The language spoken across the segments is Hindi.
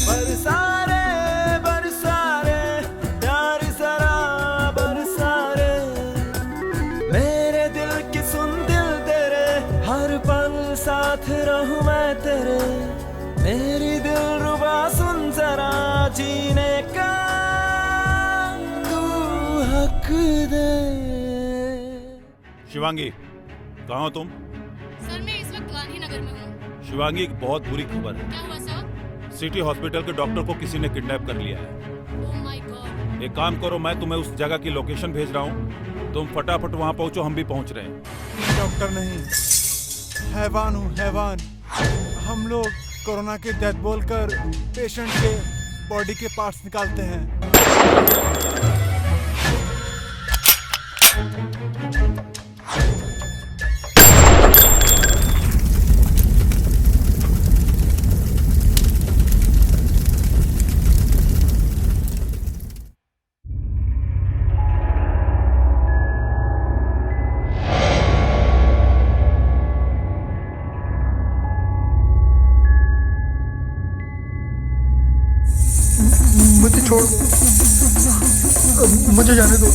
बरसारे बरसारे प्यार जरा बरसारे, मेरे दिल की सुन दिल तेरे, हर पल साथ रहूं मैं तेरे, मेरी दिलरुबा सुन जरा जीने का तू हक दे। शिवांगी, कहाँ हो तुम? सर मैं इस वक्त गांधीनगर में हूँ। शिवांगी, एक बहुत बुरी खबर है। क्या हुआ सर? सिटी हॉस्पिटल के डॉक्टर को किसी ने किडनैप कर लिया है। Oh my God. एक काम करो, मैं तुम्हें उस जगह की लोकेशन भेज रहा हूँ, तुम फटाफट वहाँ पहुँचो, हम भी पहुँच रहे हैं। डॉक्टर नहीं, हैवान हूँ हैवान। हम लोग कोरोना के डेथ बोलकर पेशेंट के बॉडी के पार्ट्स निकालते हैं। मुझे छोड़ दो, मुझे जाने दो।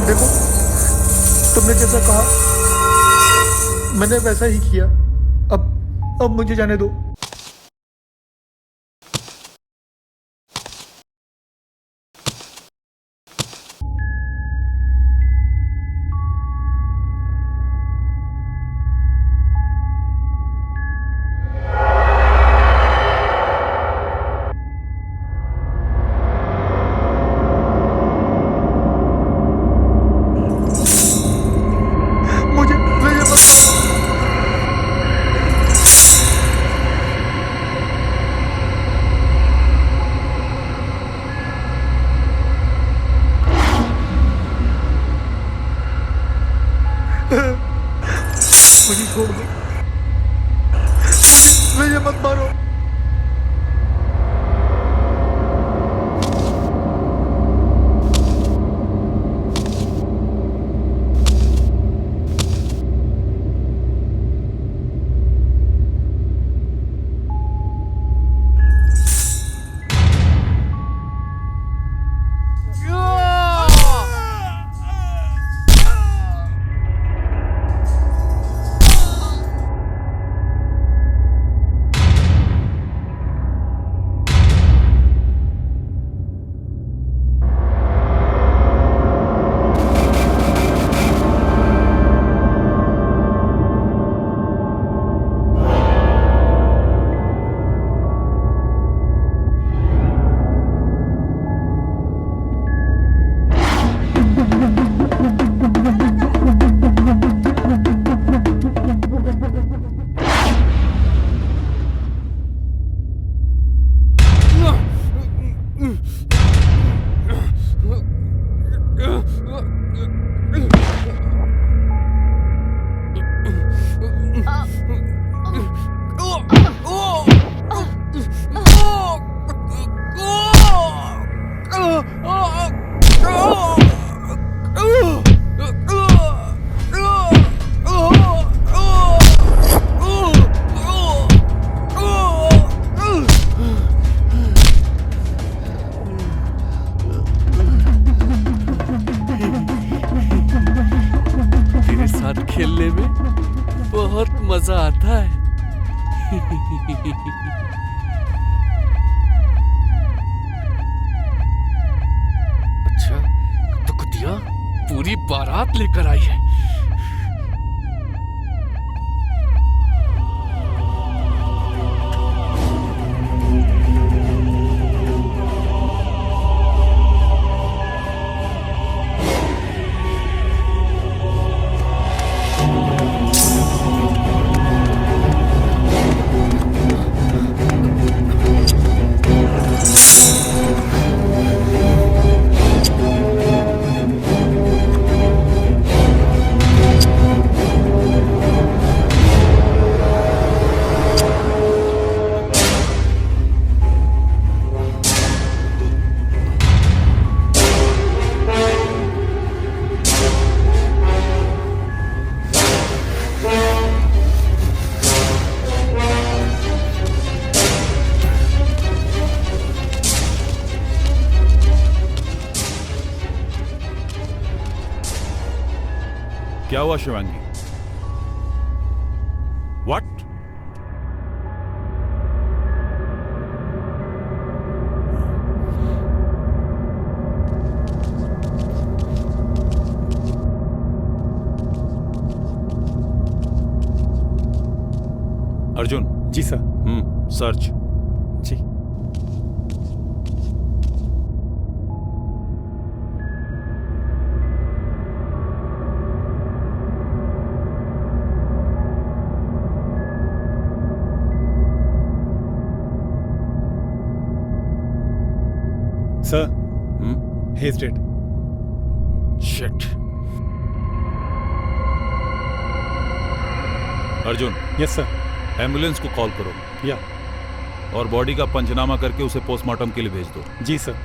देखो, तुमने जैसा कहा मैंने वैसा ही किया। अब मुझे जाने दो। मुझे छोड़ दो, मुझे मत मारो। खेलने में बहुत मजा आता है। अच्छा, तो कुतिया पूरी बारात लेकर आई है। हुआ शिवांगी? व्हाट? अर्जुन। जी सर। सर्च। जी। Sir, he is dead. Shit. Arjun, yes sir. Ambulance को कॉल करो या। और बॉडी का पंचनामा करके उसे पोस्टमार्टम के लिए भेज दो। जी सर।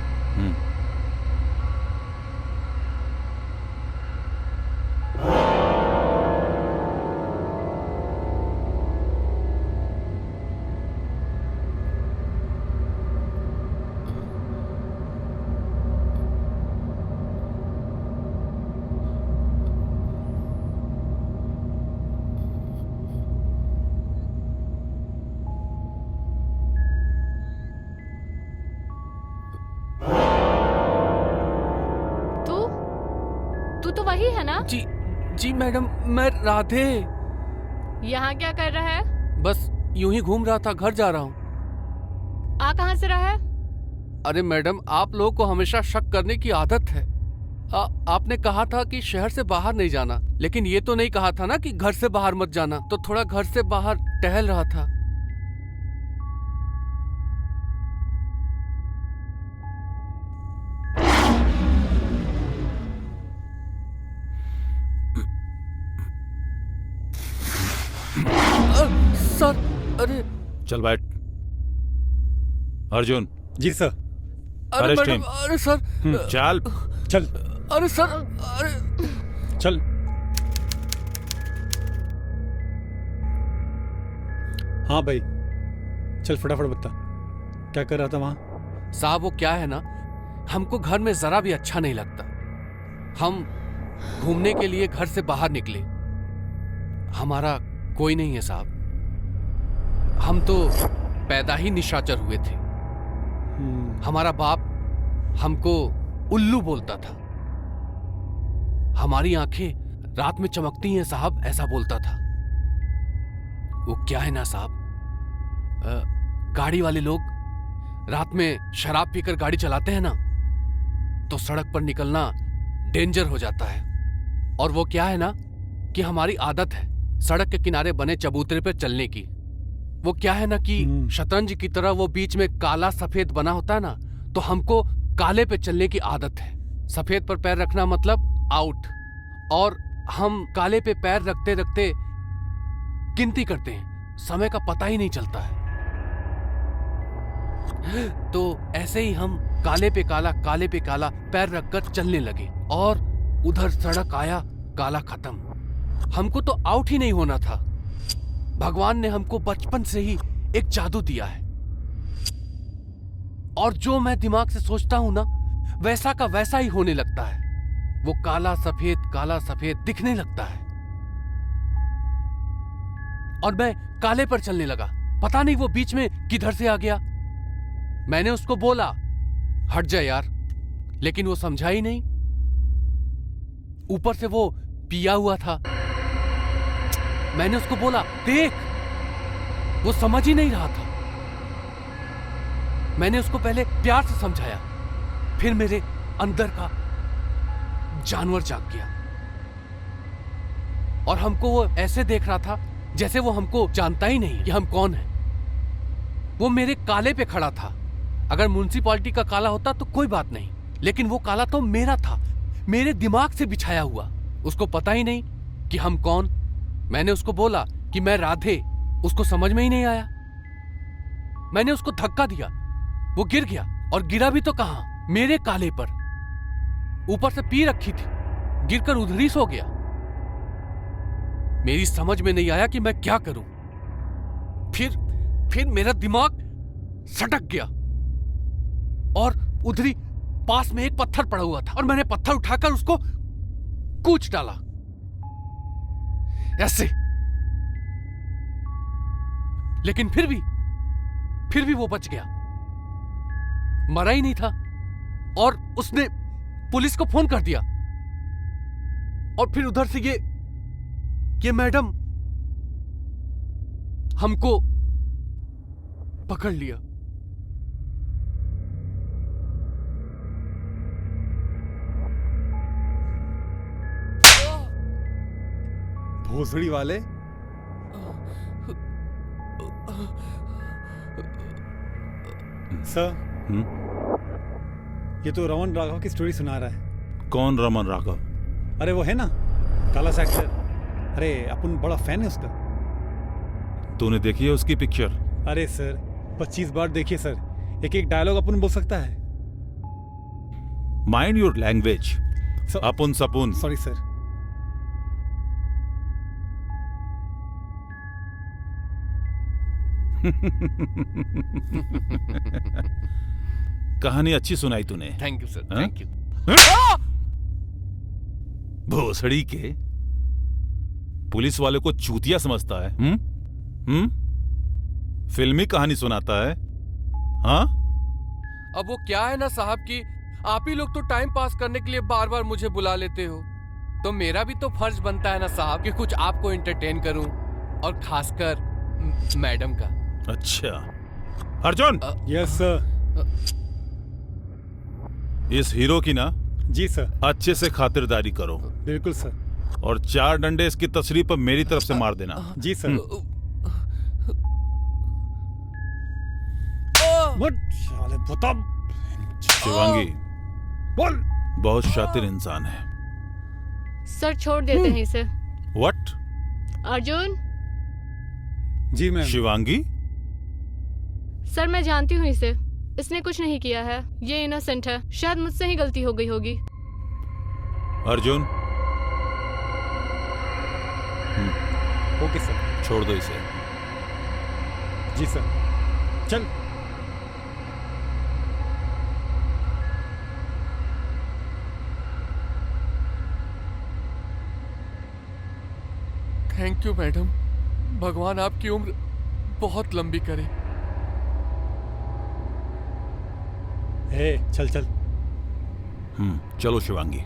तू तो वही है ना? जी जी मैडम, मैं राधे। यहाँ क्या कर रहा है? बस यूं ही घूम रहा था, घर जा रहा हूँ। आ कहाँ से रहा है? अरे मैडम, आप लोगों को हमेशा शक करने की आदत है। आपने कहा था कि शहर से बाहर नहीं जाना, लेकिन ये तो नहीं कहा था ना कि घर से बाहर मत जाना। तो थोड़ा घर से बाहर टहल रहा था। सर, अरे चल बैठ। अर्जुन। जी सर। अरे Arrest मैडम, him. अरे सर, चल। चल अरे सर, अरे चल। हाँ भाई, चल फटाफट बता, क्या कर रहा था वहां? साहब, वो क्या है ना, हमको घर में जरा भी अच्छा नहीं लगता। हम घूमने के लिए घर से बाहर निकले। हमारा कोई नहीं है साहब। हम तो पैदा ही निशाचर हुए थे। हमारा बाप हमको उल्लू बोलता था। हमारी आंखें रात में चमकती हैं साहब, ऐसा बोलता था। वो क्या है ना साहब, गाड़ी वाले लोग रात में शराब पीकर गाड़ी चलाते हैं ना, तो सड़क पर निकलना डेंजर हो जाता है। और वो क्या है ना कि हमारी आदत है सड़क के किनारे बने चबूतरे पर चलने की। वो क्या है ना कि शतरंज की तरह वो बीच में काला सफेद बना होता है ना, तो हमको काले पे चलने की आदत है। सफेद पर पैर रखना मतलब आउट, और हम काले पे पैर रखते रखते गिनती करते हैं, समय का पता ही नहीं चलता है। तो ऐसे ही हम काले पे काला पैर रखकर चलने लगे, और उधर सड़क आया, काला खत्म। हमको तो आउट ही नहीं होना था। भगवान ने हमको बचपन से ही एक जादू दिया है, और जो मैं दिमाग से सोचता हूं ना, वैसा का वैसा ही होने लगता है। वो काला सफेद दिखने लगता है, और मैं काले पर चलने लगा। पता नहीं वो बीच में किधर से आ गया। मैंने उसको बोला, हट जा यार, लेकिन वो समझा ही नहीं। ऊपर से वो पिया हुआ था। मैंने उसको बोला, देख, वो समझ ही नहीं रहा था। मैंने उसको पहले प्यार से समझाया, फिर मेरे अंदर का जानवर जाग गया, और हमको वो ऐसे देख रहा था जैसे वो हमको जानता ही नहीं कि हम कौन हैं। वो मेरे काले पे खड़ा था। अगर म्युनिसिपैलिटी का काला होता तो कोई बात नहीं, लेकिन वो काला तो मेरा था, मेरे दिमाग से बिछाया हुआ। उसको पता ही नहीं कि हम कौन। मैंने उसको बोला कि मैं राधे, उसको समझ में ही नहीं आया। मैंने उसको धक्का दिया, वो गिर गया, और गिरा भी तो कहां, मेरे काले पर। ऊपर से पी रखी थी, गिरकर उधर ही सो गया। मेरी समझ में नहीं आया कि मैं क्या करूं। फिर मेरा दिमाग सटक गया, और उधरी पास में एक पत्थर पड़ा हुआ था, और मैंने पत्थर उठाकर उसको कूच डाला। ऐसे। लेकिन फिर भी वो बच गया, मरा ही नहीं था। और उसने पुलिस को फोन कर दिया, और फिर उधर से ये मैडम हमको पकड़ लिया। भोसड़ी वाले, सर ये तो रमन राघव की स्टोरी सुना रहा है। कौन रमन राघव? अरे वो है ना काला सा एक्टर। अरे अपन बड़ा फैन है उसका। तूने देखी है उसकी पिक्चर? अरे सर 25 बार देखिए सर, एक एक डायलॉग अपन बोल सकता है। Mind your language. सर, अपुन सपुन। Sorry sir. कहानी अच्छी सुनाई तूने। थैंक यू सर, हाँ? Thank you. भोसड़ी के पुलिस वाले को चूतिया समझता है। फिल्मी कहानी सुनाता है। हाँ, अब वो क्या है ना साहब कि आप ही लोग तो टाइम पास करने के लिए बार बार मुझे बुला लेते हो, तो मेरा भी तो फर्ज बनता है ना साहब कि कुछ आपको एंटरटेन करूं, और खासकर मैडम का। अच्छा अर्जुन, यस सर। इस हीरो की ना जी सर। अच्छे से खातिरदारी करो, बिल्कुल सर। और 4 डंडे इसकी तशरीफ पर मेरी तरफ से मार देना। जी सर। बता शिवांगी बोल। बहुत शातिर इंसान है। सर छोड़ देते हैं इसे। व्हाट? अर्जुन। जी मैम। शिवांगी? सर मैं जानती हूँ इसे, इसने कुछ नहीं किया है, ये इनोसेंट है। शायद मुझसे ही गलती हो गई होगी। Arjun okay sir. छोड़ दो इसे। जी सर। चल। थैंक यू मैडम, भगवान आपकी उम्र बहुत लंबी करे। चल चल। चलो शिवांगी।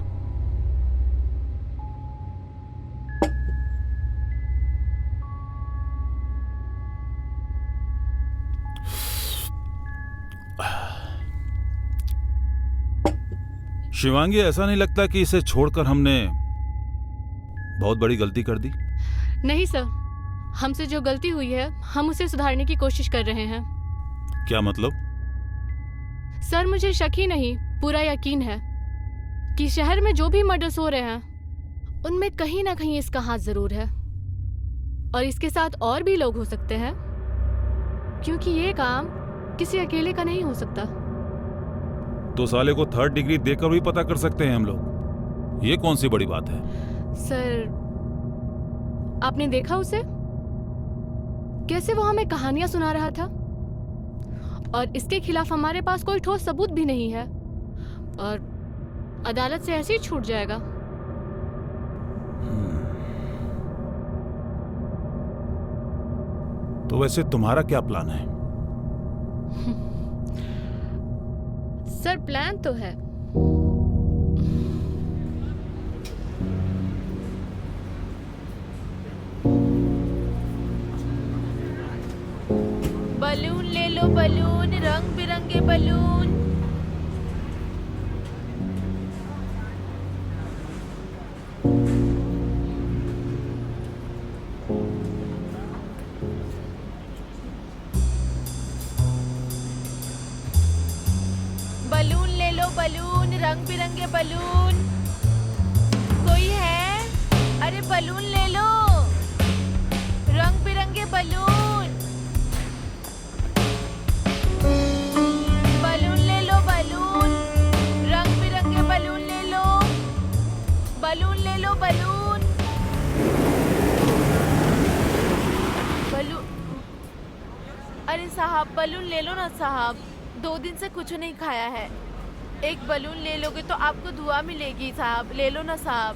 शिवांगी, ऐसा नहीं लगता कि इसे छोड़कर हमने बहुत बड़ी गलती कर दी? नहीं सर, हमसे जो गलती हुई है हम उसे सुधारने की कोशिश कर रहे हैं। क्या मतलब? सर मुझे शक ही नहीं, पूरा यकीन है कि शहर में जो भी मर्डर्स हो रहे हैं उनमें कहीं ना कहीं इसका हाथ जरूर है, और इसके साथ और भी लोग हो सकते हैं, क्योंकि ये काम किसी अकेले का नहीं हो सकता। तो साले को 3rd डिग्री देकर भी पता कर सकते हैं हम लोग। ये कौन सी बड़ी बात है? सर आपने देखा उसे कैसे वो हमें कहानियां सुना रहा था, और इसके खिलाफ हमारे पास कोई ठोस सबूत भी नहीं है, और अदालत से ऐसे ही छूट जाएगा। तो वैसे तुम्हारा क्या प्लान है? सर प्लान तो है, बलून ले लो, बलून, रंग बिरंगे बलून। बलून ले लो, बलून, रंग बिरंगे बलून। कोई है? अरे बलून ले लो, रंग बिरंगे बलून। बलून ले लो, बलून, रंग बिरंगे बलून ले लो। बलून ले लो, बलून। बलून। अरे साहब बलून ले लो ना साहब, 2 दिन से कुछ नहीं खाया है। एक बलून ले लोगे तो आपको दुआ मिलेगी साहब, ले लो ना साहब।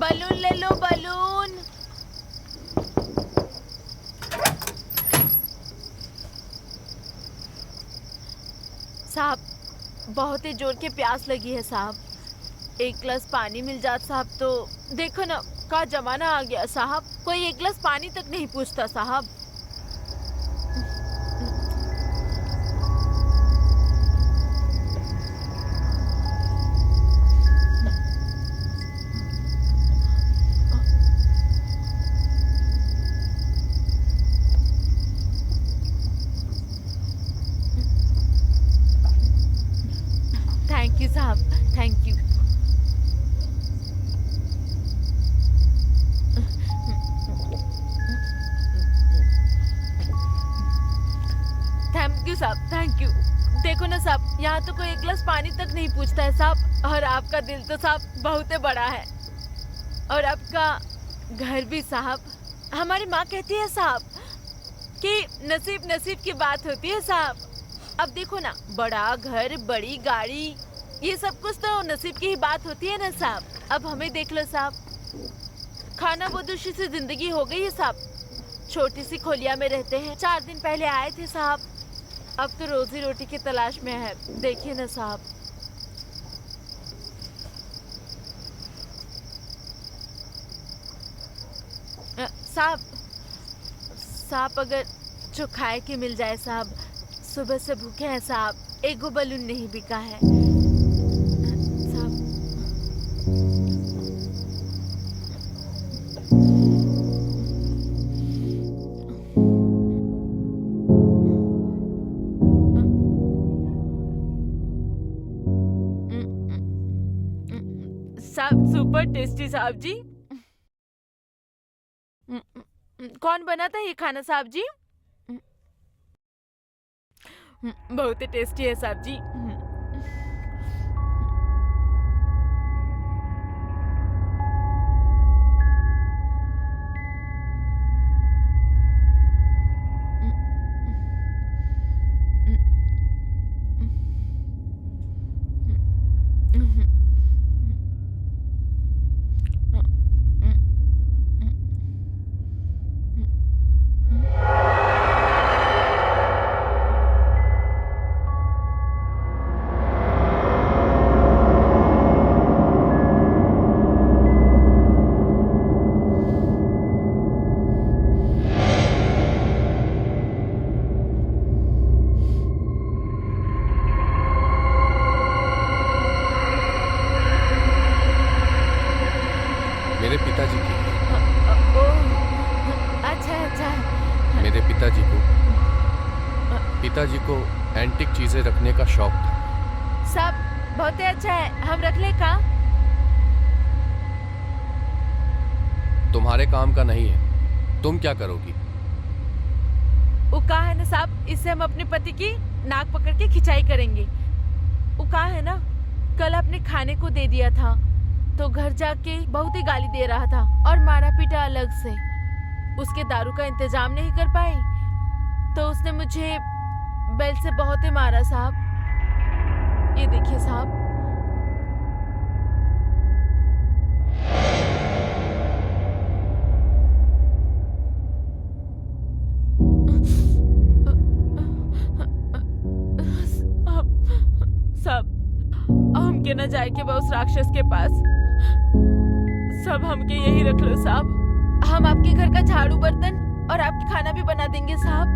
बलून ले लो, बलून। साहब, बहुत ही जोर के प्यास लगी है साहब। एक गिलास पानी मिल जाता साहब तो। देखो ना, का जमाना आ गया साहब, कोई एक गिलास पानी तक नहीं पूछता साहब। थैंक यू साहब, थैंक यू। थैंक यू साहब, थैंक यू। देखो ना साहब, यहाँ तो कोई एक गिलास पानी तक नहीं पूछता है साहब। और आपका दिल तो साहब बहुत ही बड़ा है, और आपका घर भी साहब। हमारी माँ कहती है साहब कि नसीब नसीब की बात होती है साहब। अब देखो ना, बड़ा घर, बड़ी गाड़ी, ये सब कुछ तो नसीब की ही बात होती है ना साहब। अब हमें देख लो साहब, खाना बदोशी से जिंदगी हो गई है साहब। छोटी सी खोलिया में रहते हैं। 4 दिन पहले आए थे साहब, अब तो रोजी रोटी की तलाश में है। देखिए ना साहब। साहब, साहब अगर जो खाए के मिल जाए साहब। सुबह से भूखे हैं साहब, एगो बलून नहीं बिका है साहब। साहब सुपर टेस्टी साहब जी। कौन बनाता है ये खाना साहब जी? बहुत ही टेस्टी है साहब जी। मेरे पिताजी की। अच्छा अच्छा। मेरे पिताजी को एंटीक चीजें रखने का शौक था। साहब बहुत ही अच्छा है, हम रख ले का? तुम्हारे काम का नहीं है, तुम क्या करोगी? वो कहा है ना साहब, इससे हम अपने पति की नाक पकड़ के खिंचाई करेंगे। वो कहा है ना, कल अपने खाने को दे दिया था तो घर जाके बहुत ही गाली दे रहा था और मारा पीटा अलग से। उसके दारू का इंतजाम नहीं कर पाई तो उसने मुझे बेल से बहुत ही मारा साहब। ये देखिए साहब। साहब हम के न जाए के उस राक्षस के पास। सब हमके यही रख लो साहब। हम आपके घर का झाड़ू बर्तन और आपके खाना भी बना देंगे साहब,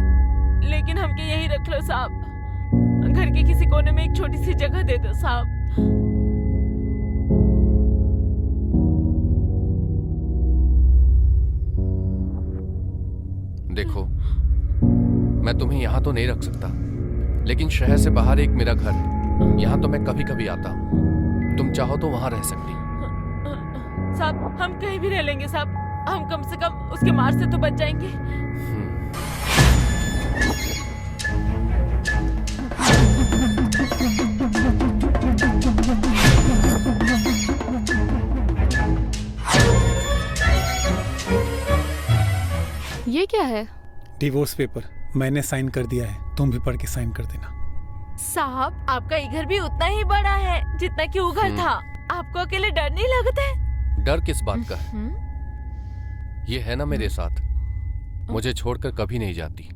लेकिन हमके यही रख लो साहब। घर के किसी कोने में एक छोटी सी जगह दे दो साहब। देखो, मैं तुम्हें यहाँ तो नहीं रख सकता, लेकिन शहर से बाहर एक मेरा घर है, यहाँ तो मैं कभी कभी आता हूँ। तुम चाहो तो वहाँ रह सकती। साहब हम कहीं भी रह लेंगे साहब, हम कम से कम उसके मार से तो बच जाएंगे। ये क्या है? डिवोर्स पेपर मैंने साइन कर दिया है, तुम भी पढ़ के साइन कर देना। साहब आपका ये घर भी उतना ही बड़ा है जितना कि वो घर था। आपको अकेले डर नहीं लगता है? डर किस बात का है? हम्म? ये है ना मेरे साथ, मुझे छोड़कर कभी नहीं जाती।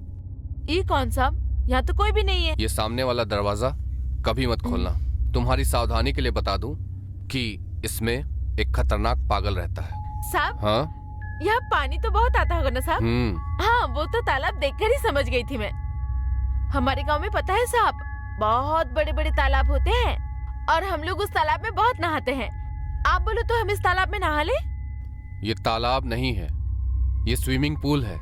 ये कौन साहब? यहाँ तो कोई भी नहीं है। ये सामने वाला दरवाजा कभी मत खोलना। तुम्हारी सावधानी के लिए बता दूं कि इसमें एक खतरनाक पागल रहता है। साहब, हाँ? यहाँ पानी तो बहुत आता होगा ना साहब? हम्म। हाँ, वो तो तालाब देखकर ही समझ गई थी मैं। हमारे गांव में पता है साहब, बहुत बड़े बड़े तालाब होते हैं और हम लोग उस तालाब में बहुत नहाते हैं। आप बोलो तो हम इस तालाब में नहा ले? ये तालाब नहीं है, ये स्विमिंग पूल है।